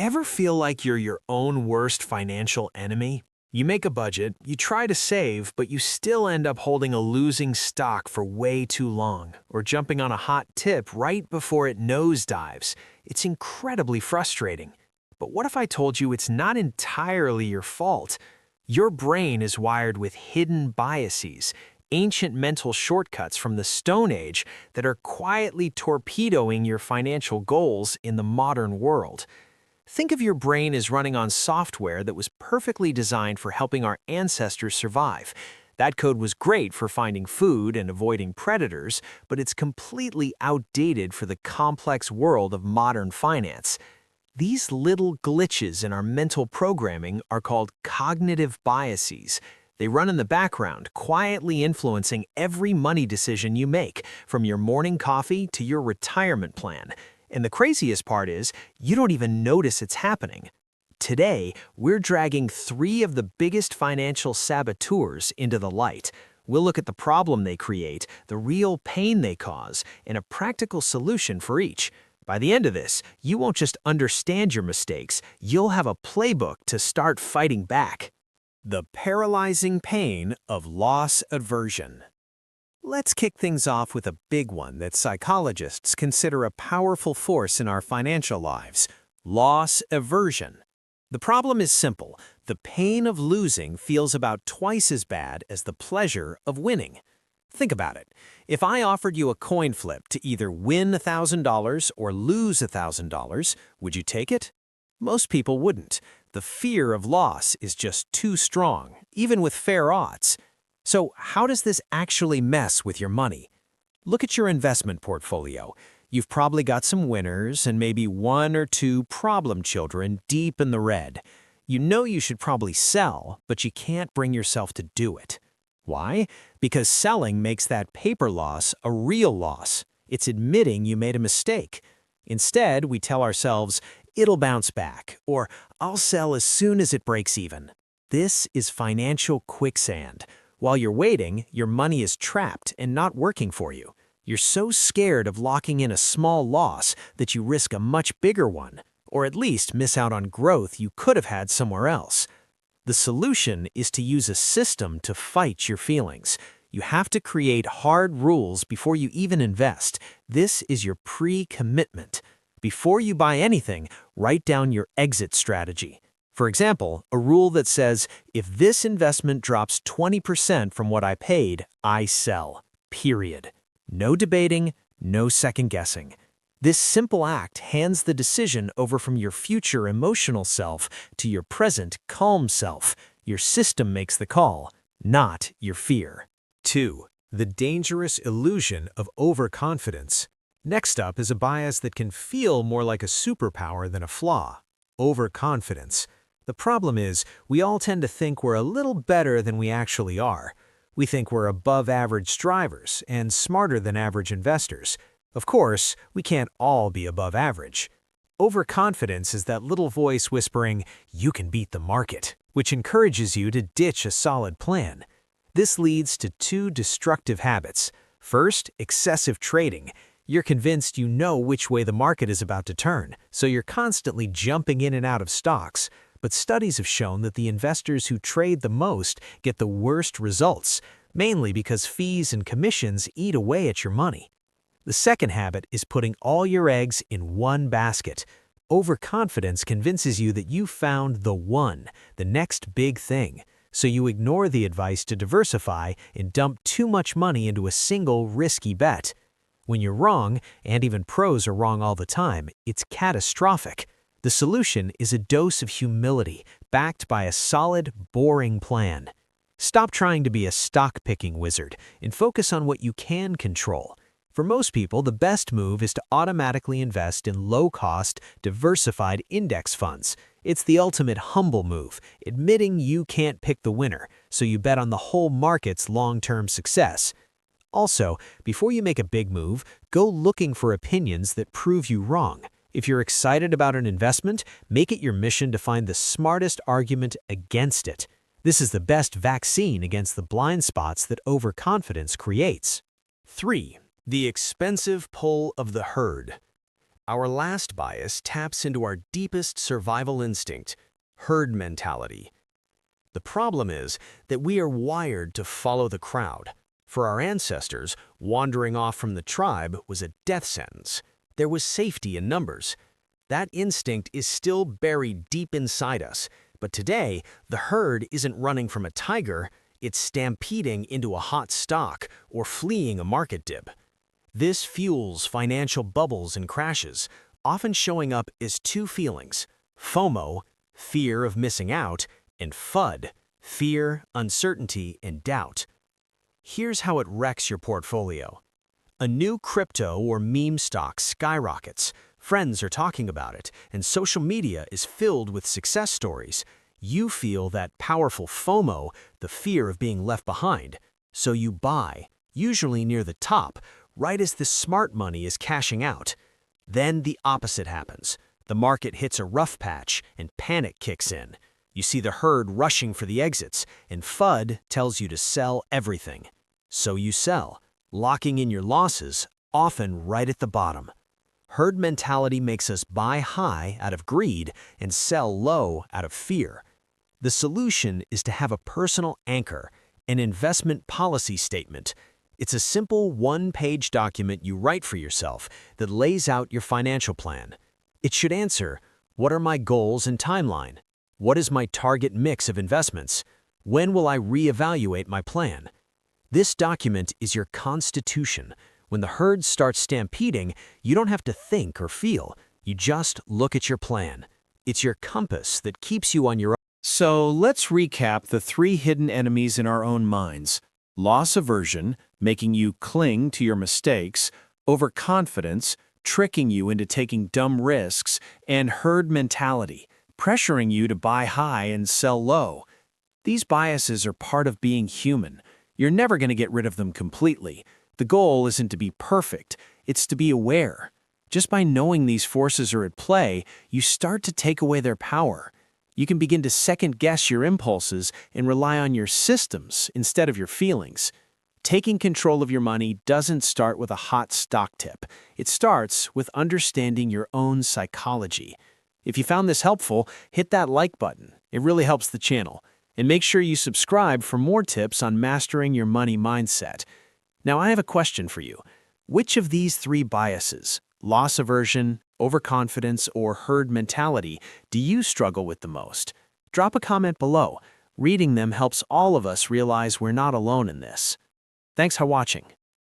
Ever feel like you're your own worst financial enemy? You make a budget, you try to save, but you still end up holding a losing stock for way too long, or jumping on a hot tip right before it nosedives. It's incredibly frustrating. But what if I told you it's not entirely your fault? Your brain is wired with hidden biases, ancient mental shortcuts from the Stone Age that are quietly torpedoing your financial goals in the modern world. Think of your brain as running on software that was perfectly designed for helping our ancestors survive. That code was great for finding food and avoiding predators, but it's completely outdated for the complex world of modern finance. These little glitches in our mental programming are called cognitive biases. They run in the background, quietly influencing every money decision you make, from your morning coffee to your retirement plan. And the craziest part is, you don't even notice it's happening. Today, we're dragging 3 of the biggest financial saboteurs into the light. We'll look at the problem they create, the real pain they cause, and a practical solution for each. By the end of this, you won't just understand your mistakes, you'll have a playbook to start fighting back. The paralyzing pain of loss aversion. Let's kick things off with a big one that psychologists consider a powerful force in our financial lives: loss aversion. The problem is simple. The pain of losing feels about twice as bad as the pleasure of winning. Think about it. If I offered you a coin flip to either win $1,000 or lose $1,000, would you take it? Most people wouldn't. The fear of loss is just too strong, even with fair odds. So how does this actually mess with your money? Look at your investment portfolio. You've probably got some winners and maybe 1 or 2 problem children deep in the red. You know you should probably sell, but you can't bring yourself to do it. Why? Because selling makes that paper loss a real loss. It's admitting you made a mistake. Instead, we tell ourselves, it'll bounce back, or I'll sell as soon as it breaks even. This is financial quicksand. While you're waiting, your money is trapped and not working for you. You're so scared of locking in a small loss that you risk a much bigger one, or at least miss out on growth you could have had somewhere else. The solution is to use a system to fight your feelings. You have to create hard rules before you even invest. This is your pre-commitment. Before you buy anything, write down your exit strategy. For example, a rule that says, if this investment drops 20% from what I paid, I sell. Period. No debating, no second guessing. This simple act hands the decision over from your future emotional self to your present calm self. Your system makes the call, not your fear. 2. The dangerous illusion of overconfidence. Next up is a bias that can feel more like a superpower than a flaw: overconfidence. The problem is, we all tend to think we're a little better than we actually are. We think we're above average drivers and smarter than average investors. Of course, we can't all be above average. Overconfidence is that little voice whispering, "You can beat the market," which encourages you to ditch a solid plan. This leads to 2 destructive habits. First, excessive trading. You're convinced you know which way the market is about to turn, so you're constantly jumping in and out of stocks. But studies have shown that the investors who trade the most get the worst results, mainly because fees and commissions eat away at your money. The second habit is putting all your eggs in one basket. Overconfidence convinces you that you found the one, the next big thing, so you ignore the advice to diversify and dump too much money into a single risky bet. When you're wrong, and even pros are wrong all the time, it's catastrophic. The solution is a dose of humility, backed by a solid, boring plan. Stop trying to be a stock-picking wizard and focus on what you can control. For most people, the best move is to automatically invest in low-cost, diversified index funds. It's the ultimate humble move, admitting you can't pick the winner, so you bet on the whole market's long-term success. Also, before you make a big move, go looking for opinions that prove you wrong. If you're excited about an investment, make it your mission to find the smartest argument against it. This is the best vaccine against the blind spots that overconfidence creates. 3. The expensive pull of the herd. Our last bias taps into our deepest survival instinct, herd mentality. The problem is that we are wired to follow the crowd. For our ancestors, wandering off from the tribe was a death sentence. There was safety in numbers. That instinct is still buried deep inside us, but today, the herd isn't running from a tiger, it's stampeding into a hot stock or fleeing a market dip. This fuels financial bubbles and crashes, often showing up as two feelings: FOMO, fear of missing out, and FUD, fear, uncertainty, and doubt. Here's how it wrecks your portfolio. A new crypto or meme stock skyrockets. Friends are talking about it, and social media is filled with success stories. You feel that powerful FOMO, the fear of being left behind. So you buy, usually near the top, right as the smart money is cashing out. Then the opposite happens. The market hits a rough patch and panic kicks in. You see the herd rushing for the exits, and FUD tells you to sell everything. So you sell, locking in your losses, often right at the bottom. Herd mentality makes us buy high out of greed and sell low out of fear. The solution is to have a personal anchor, an investment policy statement. It's a simple one-page document you write for yourself that lays out your financial plan. It should answer, what are my goals and timeline? What is my target mix of investments? When will I reevaluate my plan? This document is your constitution. When the herd starts stampeding, you don't have to think or feel. You just look at your plan. It's your compass that keeps you on your own. So let's recap the three hidden enemies in our own minds: loss aversion, making you cling to your mistakes; overconfidence, tricking you into taking dumb risks; and herd mentality, pressuring you to buy high and sell low. These biases are part of being human. You're never going to get rid of them completely. The goal isn't to be perfect, it's to be aware. Just by knowing these forces are at play, you start to take away their power. You can begin to second-guess your impulses and rely on your systems instead of your feelings. Taking control of your money doesn't start with a hot stock tip. It starts with understanding your own psychology. If you found this helpful, hit that like button. It really helps the channel. And make sure you subscribe for more tips on mastering your money mindset. Now, I have a question for you. Which of these three biases, loss aversion, overconfidence, or herd mentality, do you struggle with the most? Drop a comment below. Reading them helps all of us realize we're not alone in this. Thanks for watching.